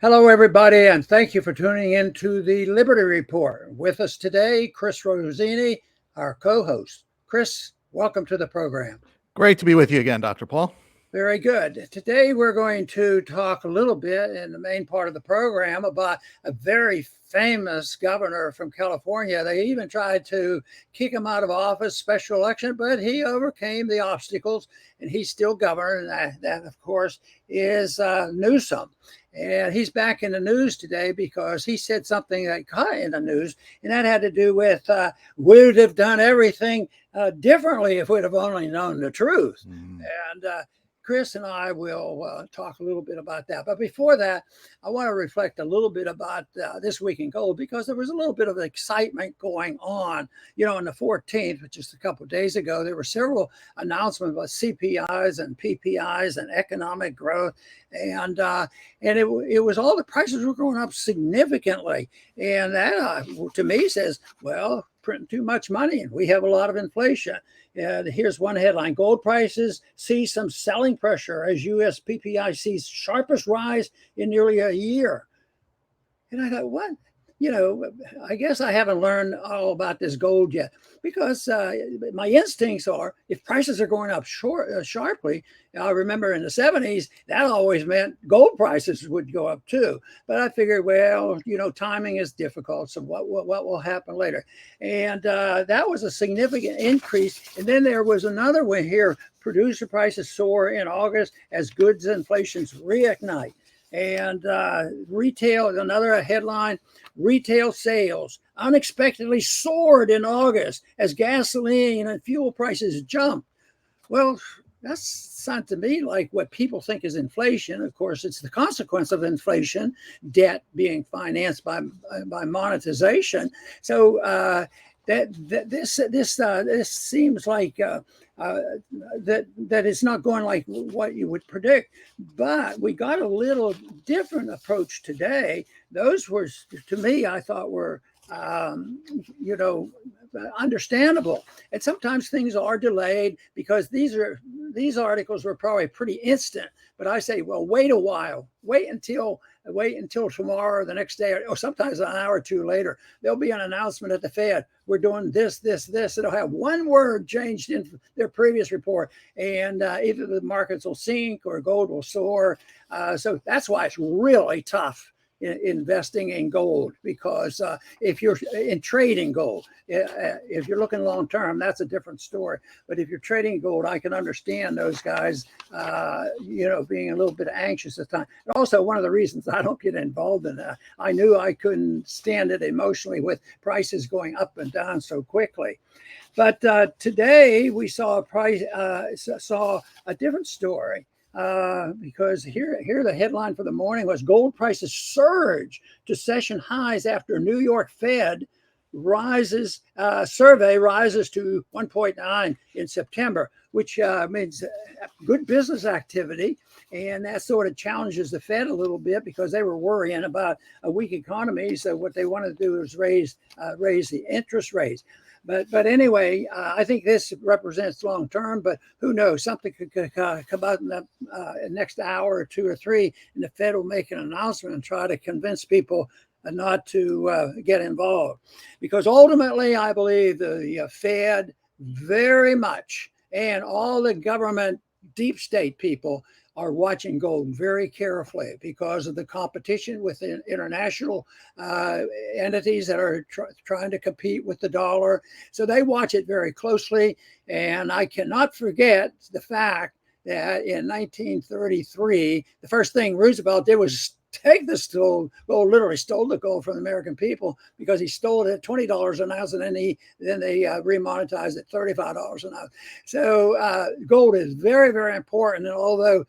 Hello, everybody, and thank you for tuning in to the Liberty Report. With us today, Chris Rosini, our co-host. Chris, welcome to the program. Great to be with you again, Dr. Paul. Very good. Today, we're going to talk a little bit in the main part of the program about a very famous governor from California. They even tried to kick him out of office, special election, but he overcame the obstacles and he's still governor. And that of course, is Newsom. And he's back in the news today because he said something that got in the news, and that had to do with we'd have done everything differently if we'd have only known the truth. And Chris and I will talk a little bit about that. But before that, I want to reflect a little bit about this week in gold, because there was a little bit of excitement going on. You know, on the 14th, which is a couple of days ago, there were several announcements about CPIs and PPIs and economic growth. And it was all the prices were going up significantly. And that, to me, says, well, printing too much money and we have a lot of inflation. Here's one headline: gold prices see some selling pressure as U.S. PPI sees sharpest rise in nearly a year. And I thought, what? You know, I guess I haven't learned all about this gold yet, because my instincts are, if prices are going up sharply, I remember in the 70s, that always meant gold prices would go up too. But I figured, well, you know, timing is difficult. So what will happen later? And that was a significant increase. And then there was another one here: producer prices soar in August as goods inflations reignite. And retail, another headline: retail sales unexpectedly soared in August as gasoline and fuel prices jumped. Well, that sounds to me like what people think is inflation. Of course, it's the consequence of inflation, debt being financed by monetization. So this seems like that it's not going like what you would predict. But we got a little different approach today. Those were, to me, I thought were understandable. And sometimes things are delayed because these articles were probably pretty instant. But I say, well, wait a while, wait until tomorrow or the next day, or sometimes an hour or two later. There'll be an announcement at the Fed: we're doing this. It'll have one word changed in their previous report, and either the markets will sink or gold will soar. So that's why it's really tough investing in gold, because if you're in trading gold, if you're looking long term, that's a different story. But if you're trading gold, I can understand those guys, being a little bit anxious at the time. And also, one of the reasons I don't get involved in that, I knew I couldn't stand it emotionally with prices going up and down so quickly. But today we saw a different story. Because here the headline for the morning was: gold prices surge to session highs after New York Fed survey rises to 1.9 in September, which means good business activity. And that sort of challenges the Fed a little bit, because they were worrying about a weak economy. So what they wanted to do is raise the interest rates. But anyway, I think this represents long term, but who knows? Something could come out in the next hour or two or three, and the Fed will make an announcement and try to convince people not to get involved. Because ultimately, I believe the Fed very much, and all the government deep state people, are watching gold very carefully because of the competition with international entities that are trying to compete with the dollar. So they watch it very closely. And I cannot forget the fact that in 1933, the first thing Roosevelt did was take the gold, literally stole the gold from the American people, because he stole it at $20 an ounce, and then they remonetized it $35 an ounce. So gold is very, very important. And although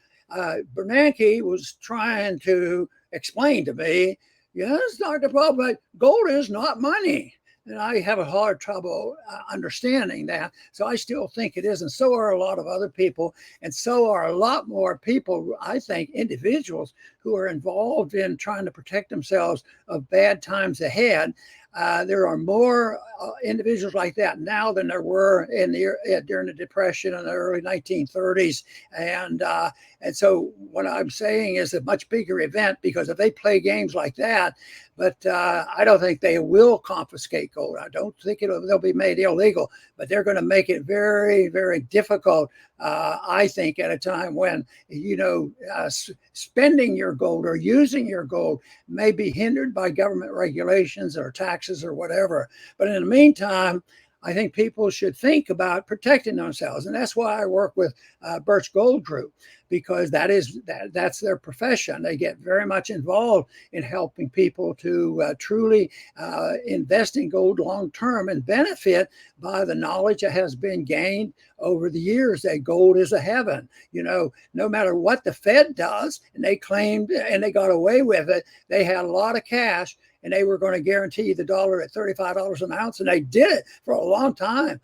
Bernanke was trying to explain to me, yes, Dr. Paul, but gold is not money. And I have a hard trouble understanding that. So I still think it is. And so are a lot of other people. And so are a lot more people, I think, individuals who are involved in trying to protect themselves of bad times ahead. There are more individuals like that now than there were during the Depression in the early 1930s. And so what I'm saying is a much bigger event, because if they play games like that, but I don't think they will confiscate gold. I don't think they'll be made illegal, but they're going to make it very, very difficult. I think at a time when, spending your gold or using your gold may be hindered by government regulations or taxes or whatever. But in the meantime, I think people should think about protecting themselves. And that's why I work with Birch Gold Group, because that's their profession. They get very much involved in helping people to truly invest in gold long term and benefit by the knowledge that has been gained over the years that gold is a heaven. No matter what the Fed does, and they claimed, and they got away with it, they had a lot of cash, and they were going to guarantee the dollar at $35 an ounce. And they did it for a long time,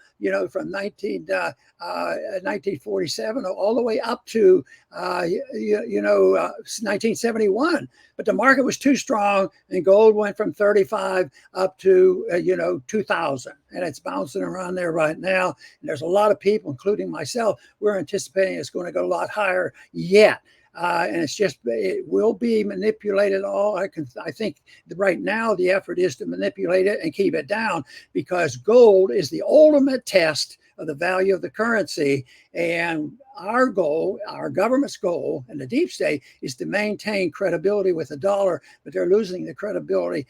from 1947 all the way up to, 1971. But the market was too strong, and gold went from 35 up to, 2000. And it's bouncing around there right now. And there's a lot of people, including myself, we're anticipating it's going to go a lot higher yet. And it will be manipulated all. I think right now the effort is to manipulate it and keep it down, because gold is the ultimate test of the value of the currency. And our goal, our government's goal, and the deep state is to maintain credibility with the dollar, but they're losing the credibility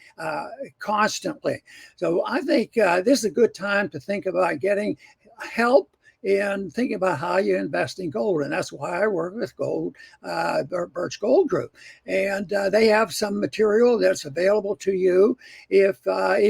constantly. So I think this is a good time to think about getting help and thinking about how you invest in gold. And that's why I work with Birch Gold Group. And they have some material that's available to you if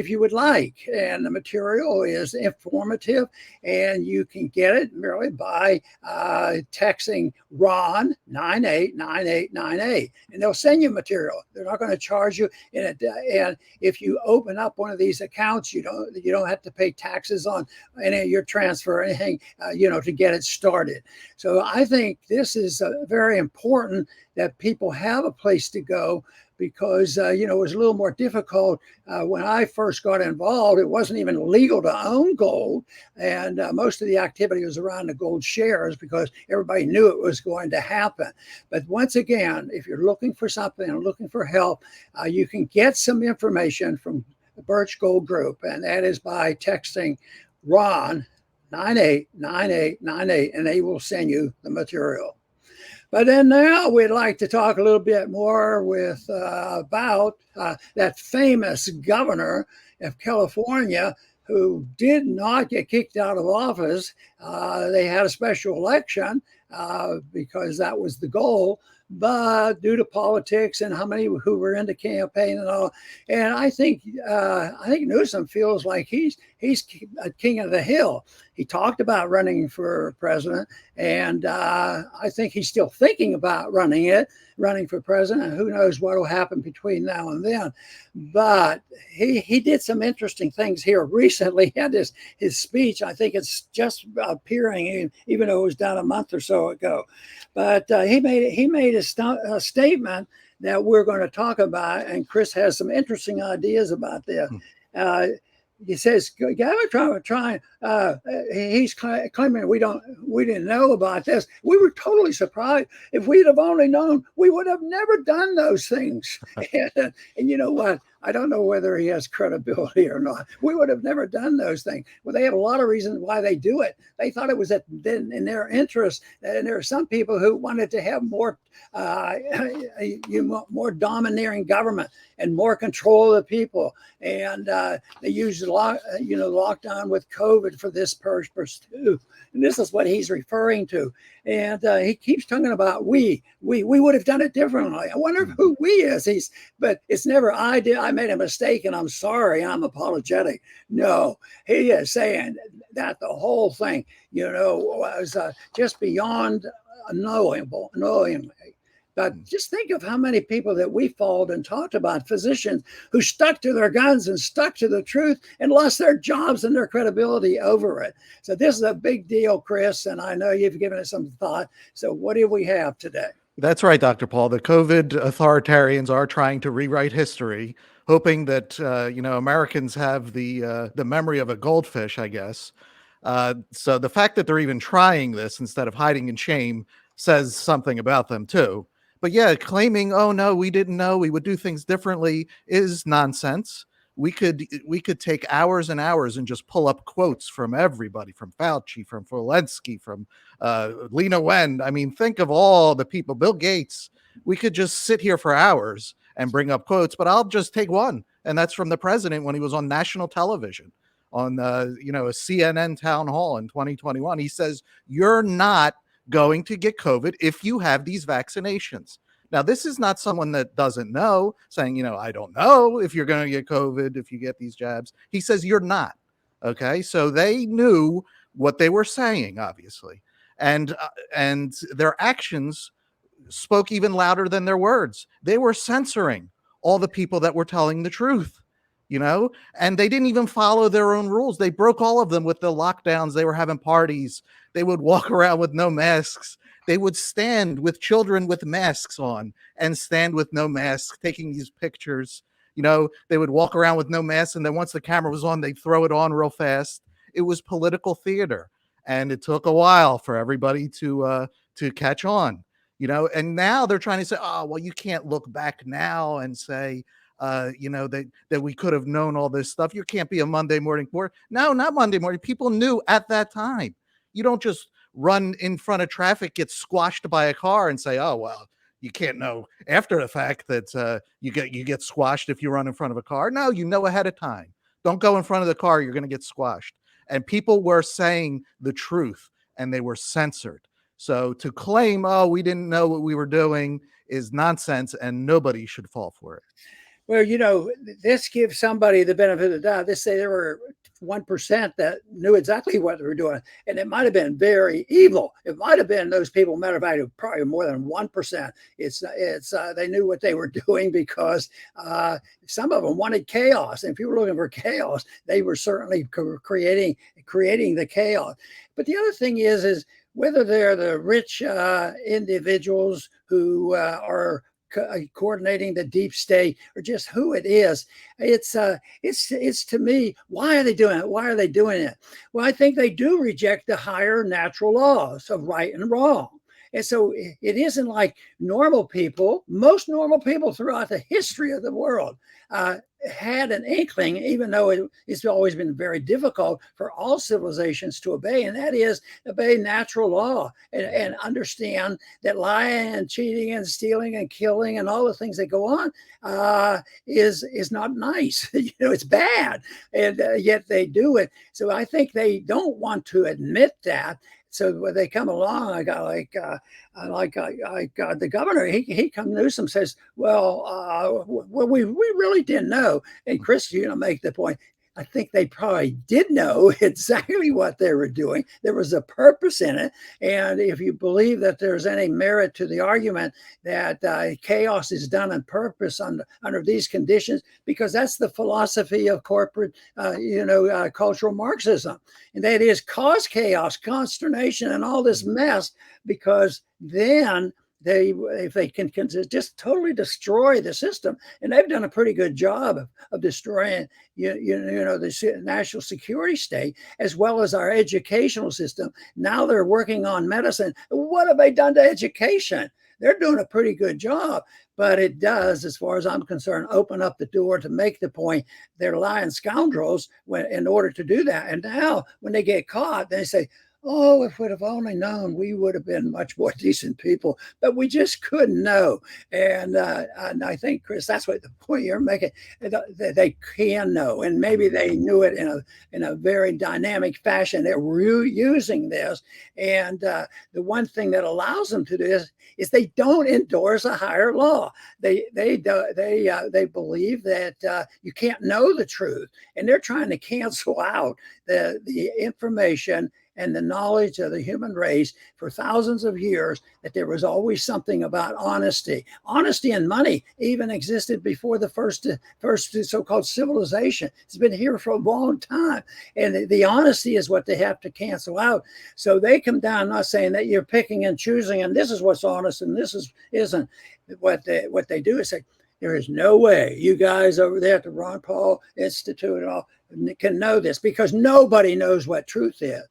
you would like. And the material is informative, and you can get it merely by texting Ron 989898, and they'll send you material. They're not going to charge you in it. And if you open up one of these accounts, you don't have to pay taxes on any of your transfer or anything, to get it started. So I think this is very important that people have a place to go, because, it was a little more difficult when I first got involved. It wasn't even legal to own gold. And most of the activity was around the gold shares, because everybody knew it was going to happen. But once again, if you're looking for something and looking for help, you can get some information from the Birch Gold Group. And that is by texting Ron 989898, and they will send you the material. But then now we'd like to talk a little bit more about that famous governor of California who did not get kicked out of office. They had a special election because that was the goal. But due to politics and how many who were in the campaign and all, and I think Newsom feels like he's a king of the hill. He talked about running for president, and I think he's still thinking about running for president. Who knows what will happen between now and then? But he did some interesting things here recently. He had his speech. I think it's just appearing, even though it was done a month or so ago. But he made a statement that we're going to talk about, and Chris has some interesting ideas about this. He says, Gavin, he's claiming we didn't know about this. We were totally surprised. If we'd have only known, we would have never done those things. And you know what? I don't know whether he has credibility or not. We would have never done those things. Well, they have a lot of reasons why they do it. They thought it was in their interest. And there are some people who wanted to have more domineering government and more control of the people. And they used lockdown with COVID for this purpose too. And this is what he's referring to. And he keeps talking about we would have done it differently. I wonder who we is. But it's never I did. I made a mistake and I'm sorry. I'm apologetic. No, he is saying that the whole thing, was just beyond knowing. But just think of how many people that we followed and talked about, physicians who stuck to their guns and stuck to the truth and lost their jobs and their credibility over it. So this is a big deal, Chris, and I know you've given it some thought. So what do we have today? That's right, Dr. Paul. The COVID authoritarians are trying to rewrite history, hoping that Americans have the memory of a goldfish, I guess. So the fact that they're even trying this instead of hiding in shame says something about them too. But yeah, claiming, "Oh no, we didn't know, we would do things differently," is nonsense. We could take hours and hours and just pull up quotes from everybody, from Fauci, from Walensky, from Lena Wen. I mean, think of all the people, Bill Gates. We could just sit here for hours and bring up quotes, but I'll just take one, and that's from the president when he was on national television on a CNN town hall in 2021. He says, "You're not going to get COVID if you have these vaccinations." Now, this is not someone that doesn't know saying, "I don't know if you're going to get COVID if you get these jabs." He says, "You're not." Okay. So they knew what they were saying, obviously. And their actions spoke even louder than their words. They were censoring all the people that were telling the truth, and they didn't even follow their own rules. They broke all of them with the lockdowns. They were having parties. They would walk around with no masks. They would stand with children with masks on and stand with no masks, taking these pictures. They would walk around with no masks, and then once the camera was on, they'd throw it on real fast. It was political theater, and it took a while for everybody to catch on. And now they're trying to say, "Oh, well, you can't look back now and say, that we could have known all this stuff. You can't be a Monday morning report." No, not Monday morning. People knew at that time. You don't just run in front of traffic, get squashed by a car, and say, "Oh, well, you can't know after the fact that you get squashed if you run in front of a car." No, you know ahead of time. Don't go in front of the car. You're going to get squashed. And people were saying the truth, and they were censored. So to claim, "Oh, we didn't know what we were doing," is nonsense, and nobody should fall for it. Well, this gives somebody the benefit of the doubt. They say there were 1% that knew exactly what they were doing, and it might have been very evil. It might have been those people. Matter of fact, probably more than 1%. It's they knew what they were doing because some of them wanted chaos, and if you were looking for chaos, they were certainly creating the chaos. But the other thing is whether they're the rich individuals who are coordinating the deep state or just who it is, it's to me, why are they doing it? Why are they doing it? Well, I think they do reject the higher natural laws of right and wrong. And so it isn't like most normal people throughout the history of the world had an inkling, even though it's always been very difficult for all civilizations to obey, and that is obey natural law and understand that lying and cheating and stealing and killing and all the things that go on is not nice. It's bad, and yet they do it. So I think they don't want to admit that. So when they come along, I got the governor. He Newsom says, "Well, we really didn't know." And Chris, make the point. I think they probably did know exactly what they were doing. There was a purpose in it. And if you believe that there's any merit to the argument that chaos is done on purpose under these conditions, because that's the philosophy of corporate, cultural Marxism. And that is cause chaos, consternation, and all this mess, because then if they can just totally destroy the system, and they've done a pretty good job of destroying the national security state as well as our educational system. Now they're working on medicine. What have they done to education? They're doing a pretty good job, but it does, as far as I'm concerned, open up the door to make the point they're lying scoundrels in order to do that. And now when they get caught, they say, "Oh, if we'd have only known, we would have been much more decent people," but we just couldn't know. And I think, Chris, that's what the point you're making. They can know, and maybe they knew it in a very dynamic fashion. They're using this, and the one thing that allows them to do this is they don't endorse a higher law. They believe that you can't know the truth, and they're trying to cancel out the information and the knowledge of the human race for thousands of years, that there was always something about honesty. Honesty and money even existed before the first so-called civilization. It's been here for a long time. And the honesty is what they have to cancel out. So they come down not saying that you're picking and choosing, and this is what's honest and this isn't. What they do is say, There is no way you guys over there at the Ron Paul Institute and all can know this, because nobody knows what truth is.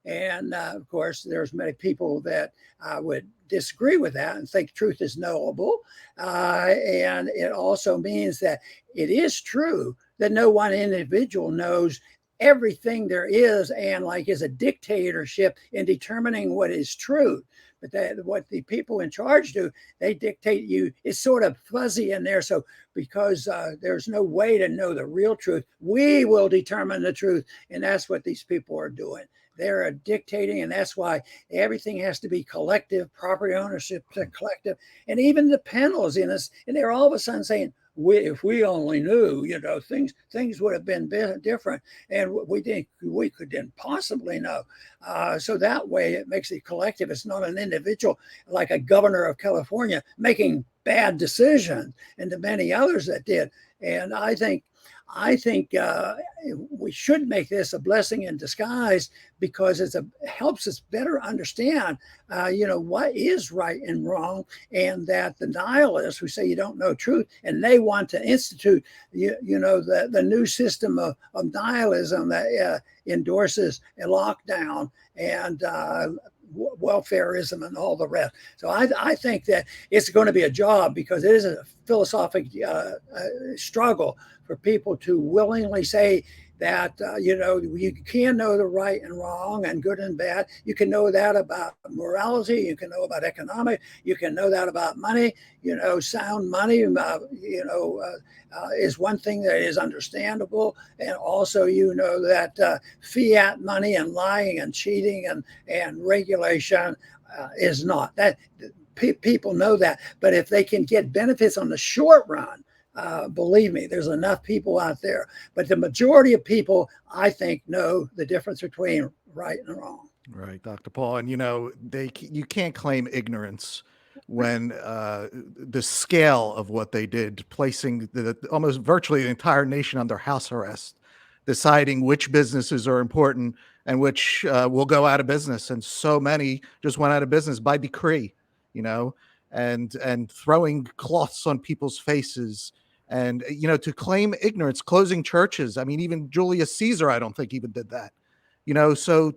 And of course, there's many people that would disagree with that and think truth is knowable. And it also means that it is true that no one individual knows everything there is, and like is a dictatorship in determining what is true. But that, what the people in charge do, they dictate you. It's sort of fuzzy in there. So because there's no way to know the real truth, we will determine the truth. And that's what these people are doing. They're dictating, and that's why everything has to be collective, property ownership to collective, and even the penalties in us. And they're all of a sudden saying, if we only knew, things would have been different, and we couldn't possibly know. So that way, it makes it collective. It's not an individual like a governor of California making bad decisions, and the many others that did. And I think we should make this a blessing in disguise, because it helps us better understand, what is right and wrong, and that the nihilists who say you don't know truth, and they want to institute, the new system of nihilism that endorses a lockdown and welfareism and all the rest. So I think that it's going to be a job, because it is a philosophic struggle for people to willingly say that, you can know the right and wrong and good and bad. You can know that about morality. You can know about economic. You can know that about money. Sound money, is one thing that is understandable. And also, that fiat money and lying and cheating and regulation is not. That people know that. But if they can get benefits on the short run, believe me, there's enough people out there. But the majority of people, I think, know the difference between right and wrong. Right, Dr. Paul. And, you can't claim ignorance when the scale of what they did, placing almost virtually the entire nation under house arrest, deciding which businesses are important and which will go out of business. And so many just went out of business by decree, and throwing cloths on people's faces. And, to claim ignorance, closing churches. I mean, even Julius Caesar, I don't think even did that, so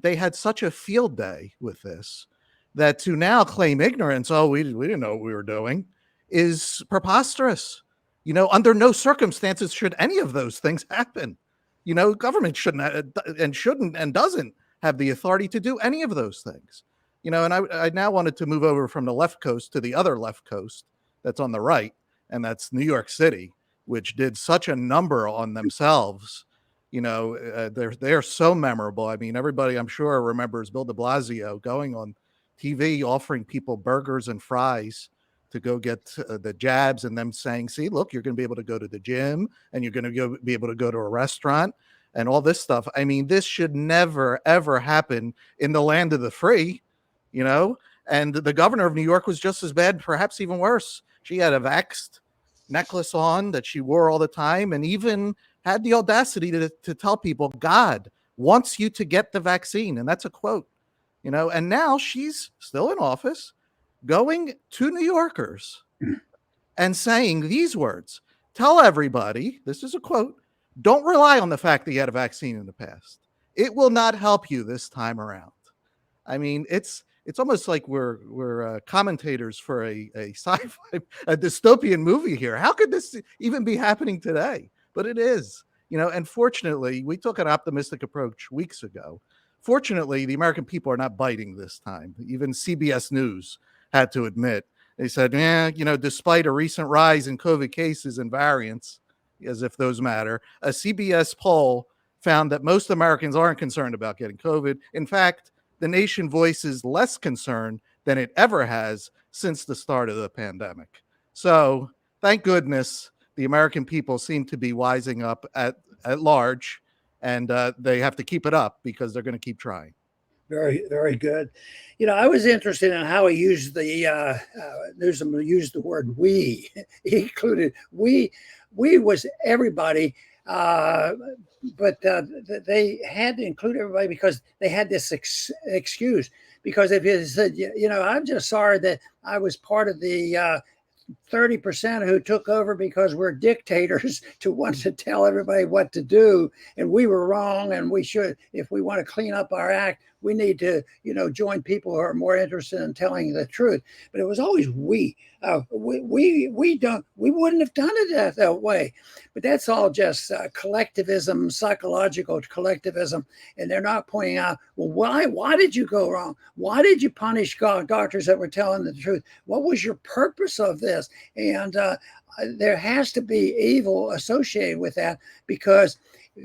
they had such a field day with this, that to now claim ignorance, we didn't know what we were doing, is preposterous. Under no circumstances should any of those things happen. Government shouldn't and doesn't have the authority to do any of those things. And I now wanted to move over from the left coast to the other left coast that's on the right, and that's New York City, which did such a number on themselves. They're so memorable. I mean, everybody, I'm sure, remembers Bill de Blasio going on TV offering people burgers and fries to go get the jabs, and them saying, see, look, you're going to be able to go to the gym, and you're going to be able to go to a restaurant, and all this stuff. I mean, this should never, ever happen in the land of the free, and the governor of New York was just as bad, perhaps even worse. She had a vaxxed necklace on that she wore all the time, and even had the audacity to tell people God wants you to get the vaccine. And that's a quote, and now she's still in office, going to New Yorkers and saying these words: tell everybody, this is a quote, don't rely on the fact that you had a vaccine in the past. It will not help you this time around. I mean, it's almost like we're commentators for a sci-fi, a dystopian movie here. How could this even be happening today? But it is, and fortunately, we took an optimistic approach weeks ago. Fortunately, the American people are not biting this time. Even CBS News had to admit, they said, despite a recent rise in COVID cases and variants, as if those matter, a CBS poll found that most Americans aren't concerned about getting COVID. In fact, the nation voices less concern than it ever has since the start of the pandemic. So thank goodness the American people seem to be wising up at large, and they have to keep it up, because they're going to keep trying. Very, very good. I was interested in how he used Newsom used the word we. He included we was everybody, but they had to include everybody because they had this excuse. Because if he said, I'm just sorry that I was part of the 30% who took over because we're dictators to want to tell everybody what to do, and we were wrong, and we should, if we want to clean up our act, we need to, join people who are more interested in telling the truth. But it was always we. We wouldn't have done it that way. But that's all just collectivism, psychological collectivism, and they're not pointing out, well, why did you go wrong? Why did you punish doctors that were telling the truth? What was your purpose of this? And there has to be evil associated with that, because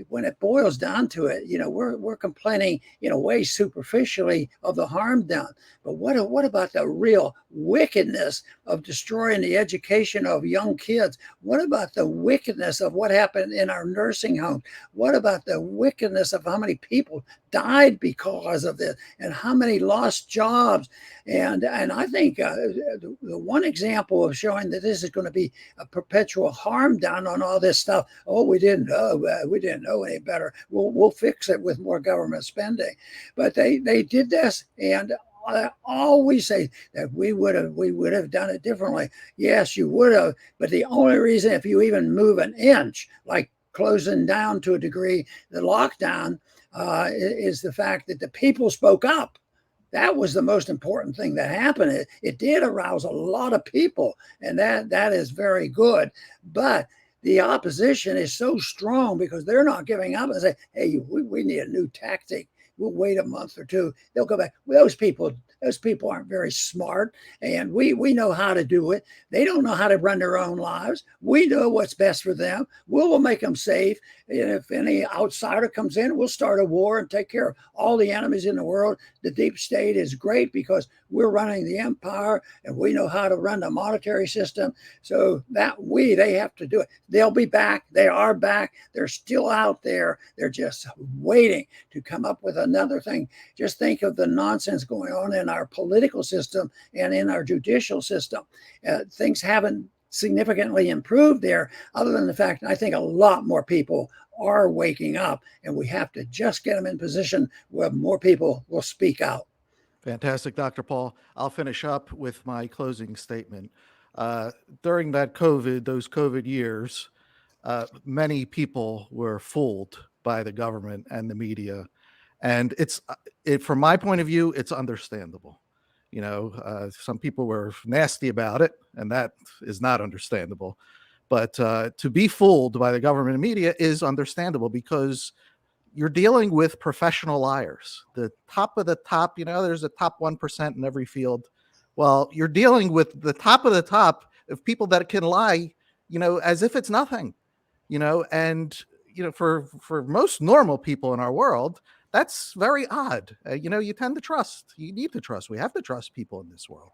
when it boils down to it, we're complaining in a way superficially of the harm done. But what about the real wickedness of destroying the education of young kids? What about the wickedness of what happened in our nursing homes? What about the wickedness of how many people died because of this, and how many lost jobs? And I think the one example of showing that this is going to be a perpetual harm done on all this stuff. Oh, we didn't know any better. We'll fix it with more government spending. But they did this, and I always say that we would have done it differently. Yes, you would have, but the only reason, if you even move an inch, like closing down to a degree, the lockdown, is the fact that the people spoke up. That was the most important thing that happened. It did arouse a lot of people, and that is very good. But the opposition is so strong because they're not giving up and say, hey, we need a new tactic. We'll wait a month or two. They'll go back. Well, those people aren't very smart, and we know how to do it. They don't know how to run their own lives. We know what's best for them. We'll make them safe. And if any outsider comes in, we'll start a war and take care of all the enemies in the world. The deep state is great because we're running the empire, and we know how to run the monetary system. So they have to do it. They'll be back. They are back. They're still out there. They're just waiting to come up with another thing. Just think of the nonsense going on in our political system and in our judicial system. Things haven't significantly improved there, other than the fact I think a lot more people are waking up, and we have to just get them in position where more people will speak out. Fantastic, Dr. Paul. I'll finish up with my closing statement. During those COVID years, many people were fooled by the government and the media. And from my point of view, it's understandable. Some people were nasty about it, and that is not understandable. But to be fooled by the government and media is understandable, because you're dealing with professional liars. The top of the top, there's a top 1% in every field. Well, you're dealing with the top of the top of people that can lie, as if it's nothing, and, for most normal people in our world, that's very odd. You tend to trust. You need to trust. We have to trust people in this world.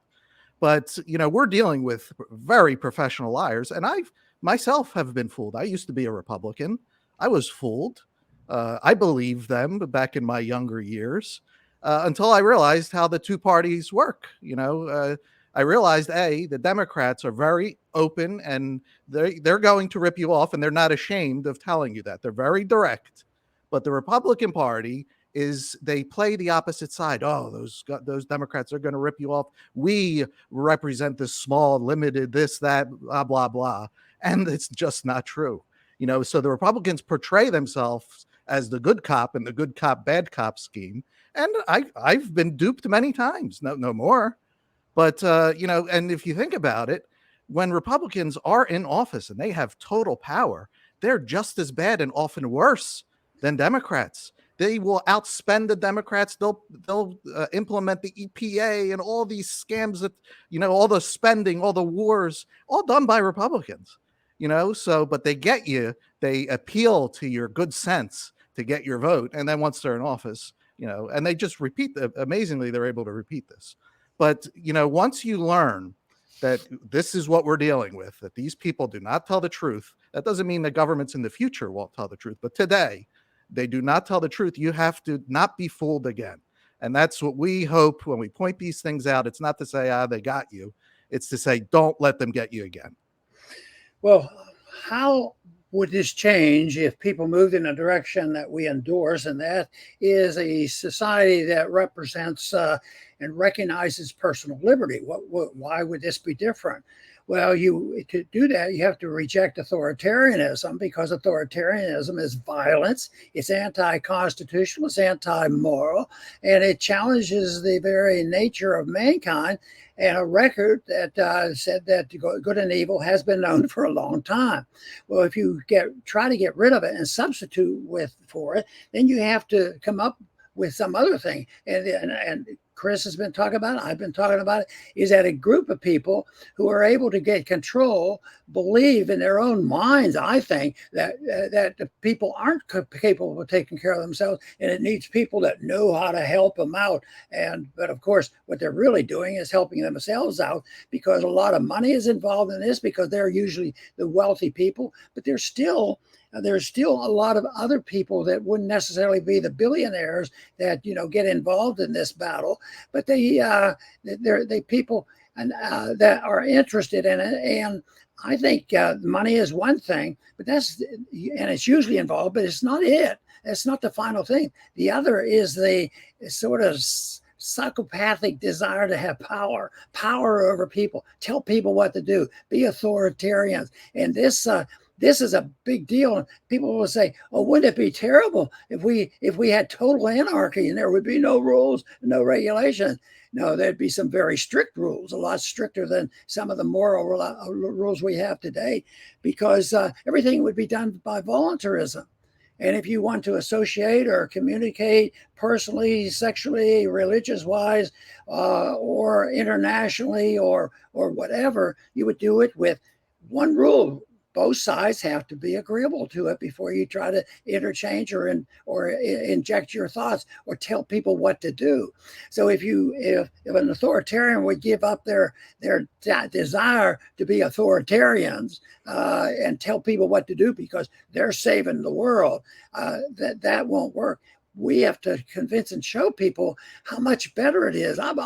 But, we're dealing with very professional liars. And I myself have been fooled. I used to be a Republican. I was fooled. I believed them back in my younger years until I realized how the two parties work. I realized, the Democrats are very open, and they're going to rip you off, and they're not ashamed of telling you that. They're very direct. But the Republican Party they play the opposite side. Oh, those Democrats are going to rip you off. We represent this small, limited, this, that, blah, blah, blah. And it's just not true. So the Republicans portray themselves as the good cop in the good cop, bad cop scheme. And I've been duped many times. No more. But, and if you think about it, when Republicans are in office and they have total power, they're just as bad and often worse than Democrats. They will outspend the Democrats. They'll implement the EPA and all these scams that, all the spending, all the wars, all done by Republicans, but they get you, they appeal to your good sense to get your vote. And then once they're in office, and they just amazingly, they're able to repeat this. But, once you learn that this is what we're dealing with, that these people do not tell the truth, that doesn't mean that governments in the future won't tell the truth. But today, they do not tell the truth. You have to not be fooled again. And that's what we hope when we point these things out. It's not to say, they got you. It's to say, don't let them get you again. Well, how would this change if people moved in a direction that we endorse, and that is a society that represents and recognizes personal liberty. Why would this be different? Well, to do that, you have to reject authoritarianism, because authoritarianism is violence, it's anti-constitutional, it's anti-moral, and it challenges the very nature of mankind, and a record that said that good and evil has been known for a long time. Well, if you try to get rid of it and substitute for it, then you have to come up with some other thing. And Chris has been talking about it, I've been talking about it, is that a group of people who are able to get control believe in their own minds, I think, that the people aren't capable of taking care of themselves, and it needs people that know how to help them out. But of course, what they're really doing is helping themselves out, because a lot of money is involved in this, because they're usually the wealthy people, but there's still a lot of other people that wouldn't necessarily be the billionaires that get involved in this battle, but they're people that are interested in it. And I think money is one thing, but it's usually involved, but it's not it. It's not the final thing. The other is the sort of psychopathic desire to have power over people, tell people what to do, be authoritarians. And this is a big deal. People will say, "Oh, wouldn't it be terrible if we had total anarchy and there would be no rules, no regulations?" No, there'd be some very strict rules, a lot stricter than some of the moral rules we have today, because everything would be done by voluntarism. And if you want to associate or communicate personally, sexually, religious-wise, or internationally, or whatever, you would do it with one rule. Both sides have to be agreeable to it before you try to interchange or inject your thoughts or tell people what to do. So if an authoritarian would give up their desire to be authoritarians and tell people what to do because they're saving the world, that won't work. We have to convince and show people how much better it is. I've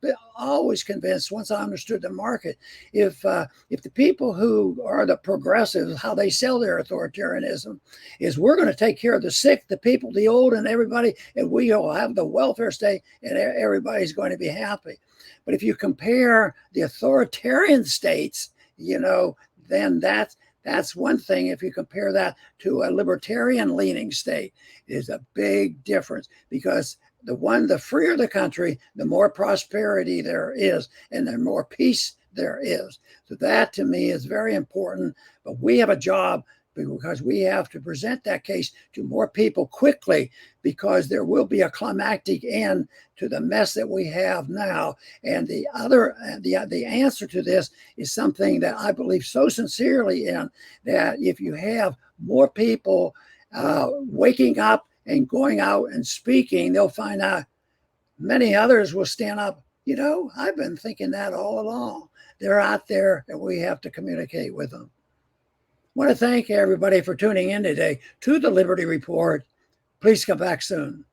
been always convinced, once I understood the market, if the people who are the progressives, how they sell their authoritarianism is, we're going to take care of the sick, the people, the old, and everybody, and we will have the welfare state, and everybody's going to be happy. But if you compare the authoritarian states, then that's one thing. If you compare that to a libertarian leaning state, is a big difference, because the freer the country, the more prosperity there is, and the more peace there is. So that to me is very important. But we have a job, because we have to present that case to more people quickly, because there will be a climactic end to the mess that we have now. And the answer to this is something that I believe so sincerely in, that if you have more people waking up and going out and speaking, they'll find out many others will stand up. I've been thinking that all along. They're out there, and we have to communicate with them. I want to thank everybody for tuning in today to the Liberty Report. Please come back soon.